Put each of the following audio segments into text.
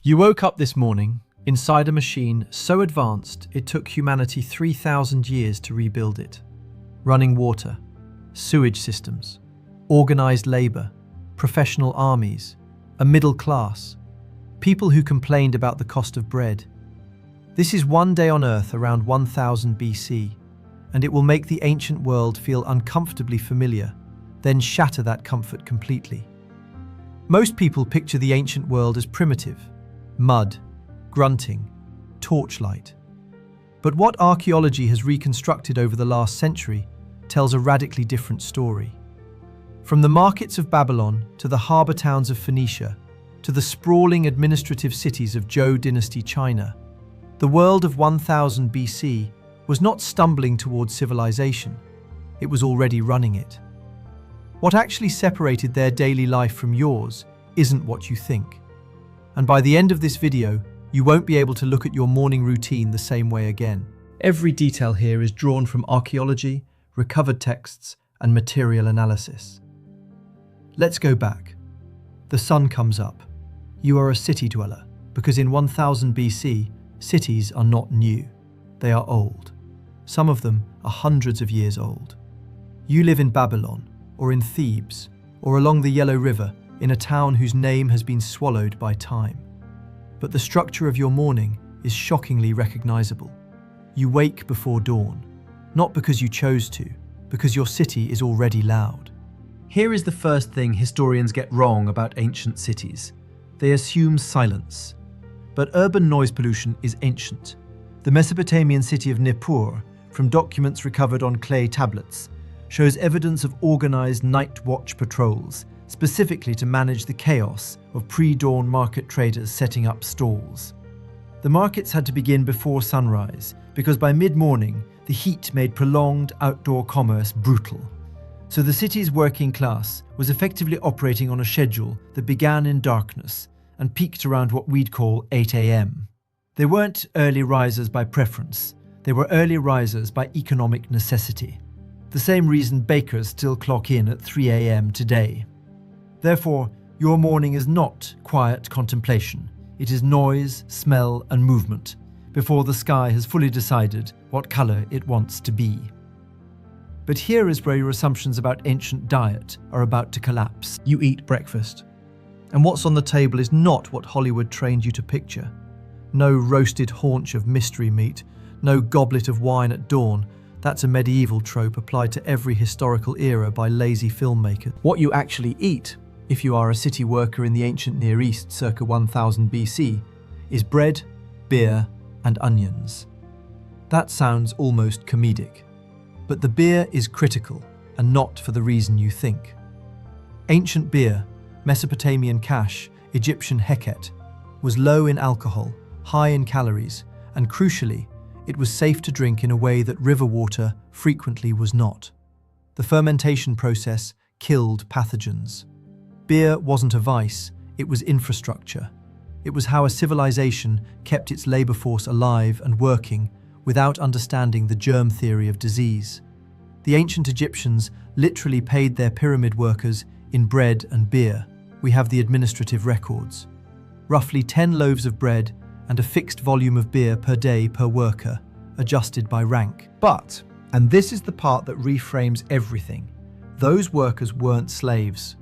You woke up this morning inside a machine so advanced it took humanity 3,000 years to rebuild it. Running water, sewage systems, organized labor, professional armies, a middle class, people who complained about the cost of bread. This is one day on Earth around 1000 BC, and it will make the ancient world feel uncomfortably familiar, then shatter that comfort completely. Most people picture the ancient world as primitive, mud, grunting, torchlight. But what archaeology has reconstructed over the last century tells a radically different story. From the markets of Babylon to the harbour towns of Phoenicia to the sprawling administrative cities of Zhou dynasty China, the world of 1000 BC was not stumbling towards civilization, it was already running it. What actually separated their daily life from yours isn't what you think. And by the end of this video, you won't be able to look at your morning routine the same way again. Every detail here is drawn from archaeology, recovered texts, and material analysis. Let's go back. The sun comes up. You are a city dweller, because in 1000 BC, cities are not new. They are old. Some of them are hundreds of years old. You live in Babylon, or in Thebes, or along the Yellow River, in a town whose name has been swallowed by time. But the structure of your morning is shockingly recognizable. You wake before dawn, not because you chose to, because your city is already loud. Here is the first thing historians get wrong about ancient cities. They assume silence. But urban noise pollution is ancient. The Mesopotamian city of Nippur, from documents recovered on clay tablets, shows evidence of organized night watch patrols, specifically to manage the chaos of pre-dawn market traders setting up stalls. The markets had to begin before sunrise, because by mid-morning, the heat made prolonged outdoor commerce brutal. So the city's working class was effectively operating on a schedule that began in darkness and peaked around what we'd call 8 a.m. They weren't early risers by preference, they were early risers by economic necessity. The same reason bakers still clock in at 3 a.m. today. Therefore, your morning is not quiet contemplation, it is noise, smell, and movement, before the sky has fully decided what color it wants to be. But here is where your assumptions about ancient diet are about to collapse. You eat breakfast, and what's on the table is not what Hollywood trained you to picture. No roasted haunch of mystery meat, no goblet of wine at dawn. That's a medieval trope applied to every historical era by lazy filmmakers. What you actually eat, if you are a city worker in the ancient Near East circa 1000 BC, is bread, beer, and onions. That sounds almost comedic. But the beer is critical, and not for the reason you think. Ancient beer, Mesopotamian kash, Egyptian heket, was low in alcohol, high in calories, and crucially, it was safe to drink in a way that river water frequently was not. The fermentation process killed pathogens. Beer wasn't a vice, it was infrastructure. It was how a civilization kept its labor force alive and working without understanding the germ theory of disease. The ancient Egyptians literally paid their pyramid workers in bread and beer. We have the administrative records. Roughly 10 loaves of bread and a fixed volume of beer per day per worker, adjusted by rank. But, and this is the part that reframes everything, those workers weren't slaves.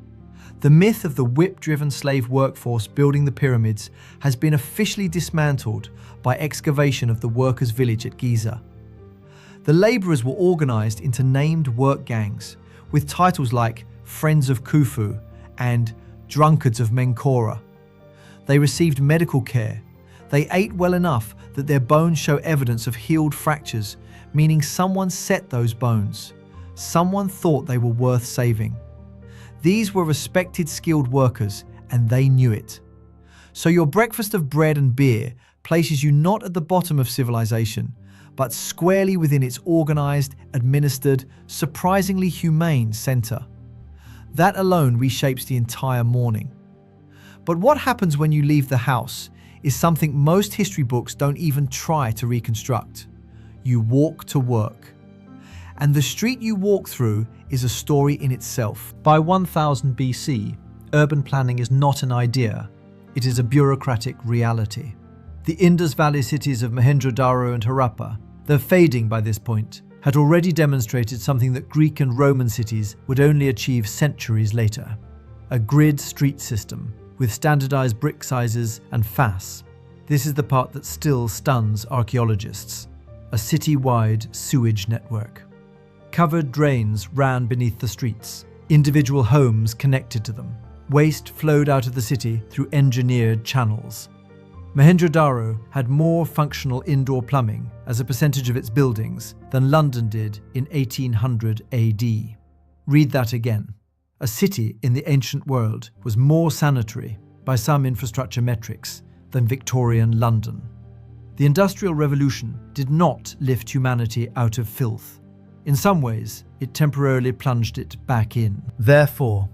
The myth of the whip-driven slave workforce building the pyramids has been officially dismantled by excavation of the workers' village at Giza. The labourers were organised into named work gangs, with titles like Friends of Khufu and Drunkards of Menkora. They received medical care. They ate well enough that their bones show evidence of healed fractures, meaning someone set those bones. Someone thought they were worth saving. These were respected, skilled workers, and they knew it. So your breakfast of bread and beer places you not at the bottom of civilization, but squarely within its organized, administered, surprisingly humane center. That alone reshapes the entire morning. But what happens when you leave the house is something most history books don't even try to reconstruct. You walk to work. And the street you walk through is a story in itself. By 1000 BC, urban planning is not an idea, it is a bureaucratic reality. The Indus Valley cities of Mohenjo-daro and Harappa, though fading by this point, had already demonstrated something that Greek and Roman cities would only achieve centuries later: a grid street system with standardized brick sizes and fass. This is the part that still stuns archaeologists: a city-wide sewage network. Covered drains ran beneath the streets, individual homes connected to them. Waste flowed out of the city through engineered channels. Mohenjo-daro had more functional indoor plumbing as a percentage of its buildings than London did in 1800 AD. Read that again. A city in the ancient world was more sanitary by some infrastructure metrics than Victorian London. The Industrial Revolution did not lift humanity out of filth. In some ways, it temporarily plunged it back in. Therefore,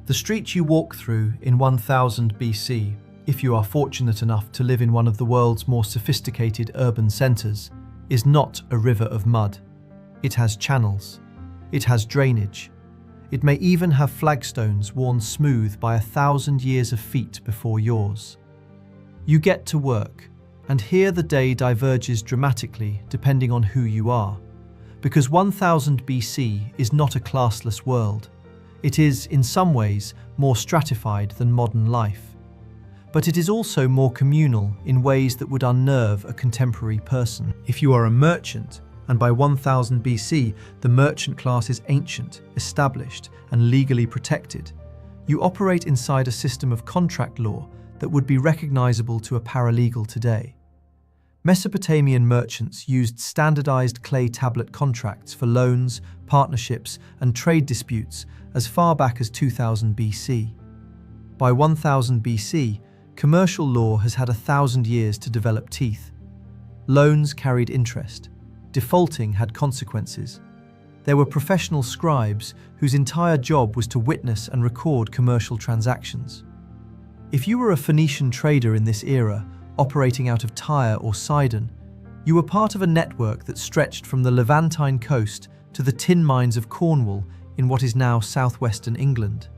the street you walk through in 1000 BC, if you are fortunate enough to live in one of the world's more sophisticated urban centres, is not a river of mud. It has channels. It has drainage. It may even have flagstones worn smooth by 1,000 years of feet before yours. You get to work, and here the day diverges dramatically depending on who you are. Because 1000 BC is not a classless world. It is, in some ways, more stratified than modern life. But it is also more communal in ways that would unnerve a contemporary person. If you are a merchant, and by 1000 BC the merchant class is ancient, established, and legally protected, you operate inside a system of contract law that would be recognizable to a paralegal today. Mesopotamian merchants used standardized clay tablet contracts for loans, partnerships, and trade disputes as far back as 2000 BC. By 1000 BC, commercial law has had 1,000 years to develop teeth. Loans carried interest. Defaulting had consequences. There were professional scribes whose entire job was to witness and record commercial transactions. If you were a Phoenician trader in this era, operating out of Tyre or Sidon, you were part of a network that stretched from the Levantine coast to the tin mines of Cornwall in what is now southwestern England.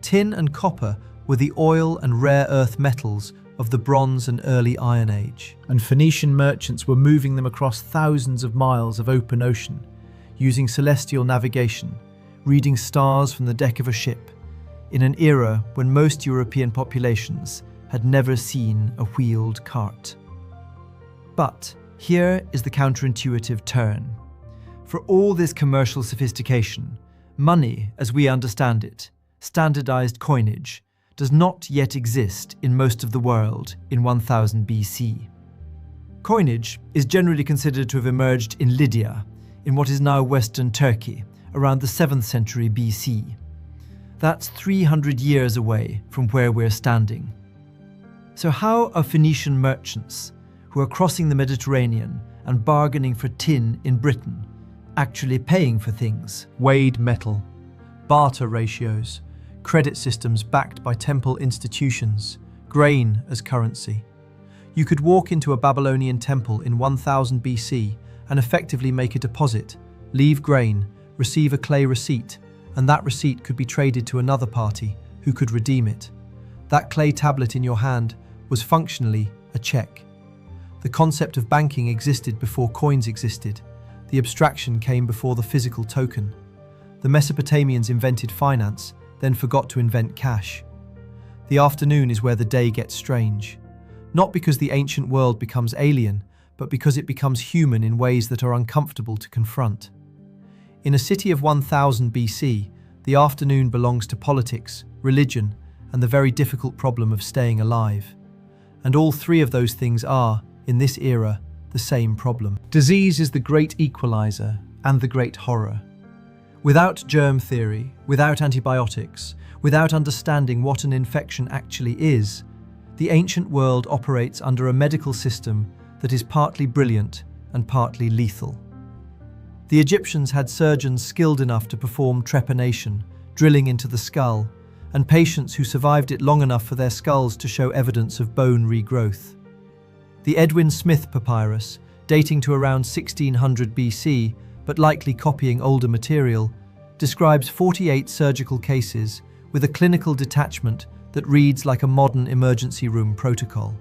Tin and copper were the oil and rare earth metals of the Bronze and early Iron Age, and Phoenician merchants were moving them across thousands of miles of open ocean, using celestial navigation, reading stars from the deck of a ship, in an era when most European populations had never seen a wheeled cart. But here is the counterintuitive turn. For all this commercial sophistication, money, as we understand it, standardized coinage, does not yet exist in most of the world in 1000 BC. Coinage is generally considered to have emerged in Lydia, in what is now Western Turkey, around the 7th century BC. That's 300 years away from where we're standing. So how are Phoenician merchants, who are crossing the Mediterranean and bargaining for tin in Britain, actually paying for things? Weighed metal, barter ratios, credit systems backed by temple institutions, grain as currency. You could walk into a Babylonian temple in 1000 BC and effectively make a deposit, leave grain, receive a clay receipt, and that receipt could be traded to another party who could redeem it. That clay tablet in your hand was functionally a check. The concept of banking existed before coins existed. The abstraction came before the physical token. The Mesopotamians invented finance, then forgot to invent cash. The afternoon is where the day gets strange. Not because the ancient world becomes alien, but because it becomes human in ways that are uncomfortable to confront. In a city of 1000 BC, the afternoon belongs to politics, religion, and the very difficult problem of staying alive. And all three of those things are, in this era, the same problem. Disease is the great equalizer and the great horror. Without germ theory, without antibiotics, without understanding what an infection actually is, the ancient world operates under a medical system that is partly brilliant and partly lethal. The Egyptians had surgeons skilled enough to perform trepanation, drilling into the skull, and patients who survived it long enough for their skulls to show evidence of bone regrowth. The Edwin Smith papyrus, dating to around 1600 BC, but likely copying older material, describes 48 surgical cases with a clinical detachment that reads like a modern emergency room protocol.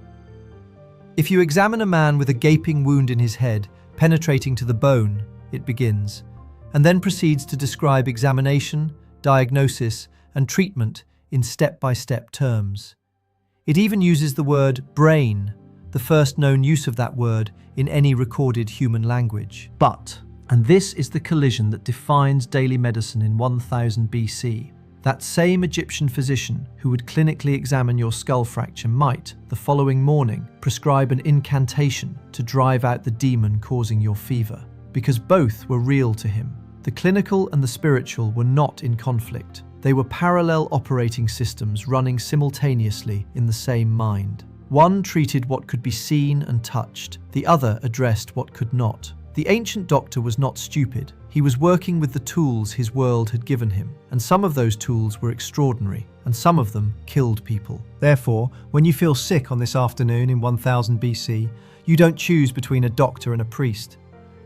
If you examine a man with a gaping wound in his head, penetrating to the bone, it begins, and then proceeds to describe examination, diagnosis, and treatment in step-by-step terms. It even uses the word brain, the first known use of that word in any recorded human language. But, and this is the collision that defines daily medicine in 1000 BC, that same Egyptian physician who would clinically examine your skull fracture might, the following morning, prescribe an incantation to drive out the demon causing your fever. Because both were real to him. The clinical and the spiritual were not in conflict. They were parallel operating systems running simultaneously in the same mind. One treated what could be seen and touched. The other addressed what could not. The ancient doctor was not stupid. He was working with the tools his world had given him, and some of those tools were extraordinary, and some of them killed people. Therefore, when you feel sick on this afternoon in 1000 BC, you don't choose between a doctor and a priest.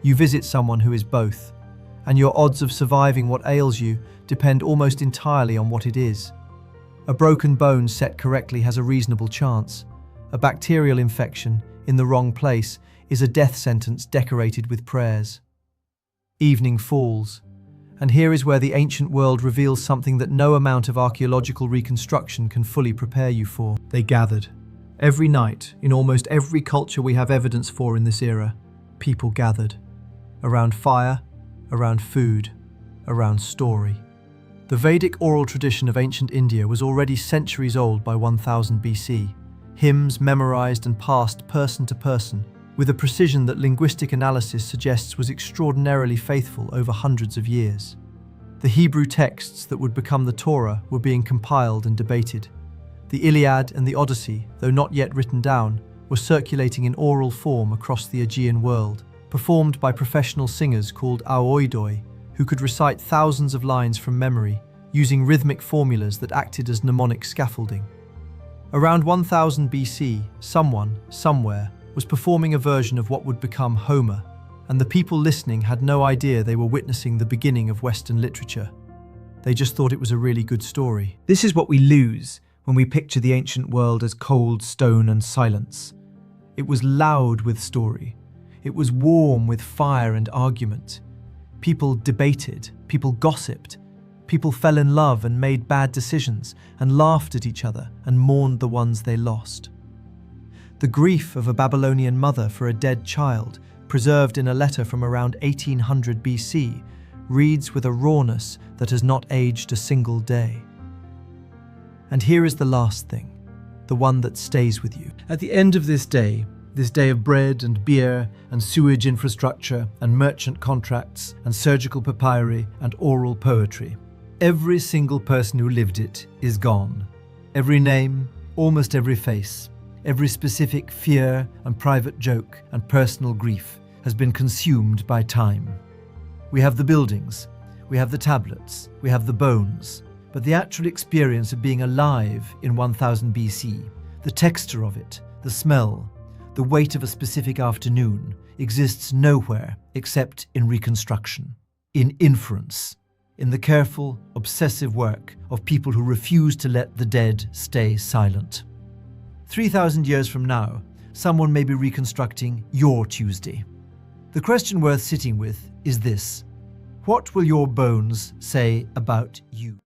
You visit someone who is both, and your odds of surviving what ails you depend almost entirely on what it is. A broken bone set correctly has a reasonable chance. A bacterial infection in the wrong place is a death sentence decorated with prayers. Evening falls, and here is where the ancient world reveals something that no amount of archaeological reconstruction can fully prepare you for. They gathered. Every night, in almost every culture we have evidence for in this era, people gathered. Around fire, around food, around story. The Vedic oral tradition of ancient India was already centuries old by 1000 BC. Hymns memorized and passed person to person, with a precision that linguistic analysis suggests was extraordinarily faithful over hundreds of years. The Hebrew texts that would become the Torah were being compiled and debated. The Iliad and the Odyssey, though not yet written down, were circulating in oral form across the Aegean world, performed by professional singers called aoidoi, who could recite thousands of lines from memory, using rhythmic formulas that acted as mnemonic scaffolding. Around 1000 BC, someone, somewhere, was performing a version of what would become Homer, and the people listening had no idea they were witnessing the beginning of Western literature. They just thought it was a really good story. This is what we lose when we picture the ancient world as cold stone and silence. It was loud with story. It was warm with fire and argument. People debated, people gossiped, people fell in love and made bad decisions and laughed at each other and mourned the ones they lost. The grief of a Babylonian mother for a dead child, preserved in a letter from around 1800 BC, reads with a rawness that has not aged a single day. And here is the last thing, the one that stays with you. At the end of this day of bread and beer and sewage infrastructure and merchant contracts and surgical papyri and oral poetry, every single person who lived it is gone. Every name, almost every face, every specific fear and private joke and personal grief has been consumed by time. We have the buildings, we have the tablets, we have the bones, but the actual experience of being alive in 1000 BC, the texture of it, the smell, the weight of a specific afternoon, exists nowhere except in reconstruction, in inference, in the careful, obsessive work of people who refuse to let the dead stay silent. 3000 years from now, someone may be reconstructing your Tuesday. The question worth sitting with is this: what will your bones say about you?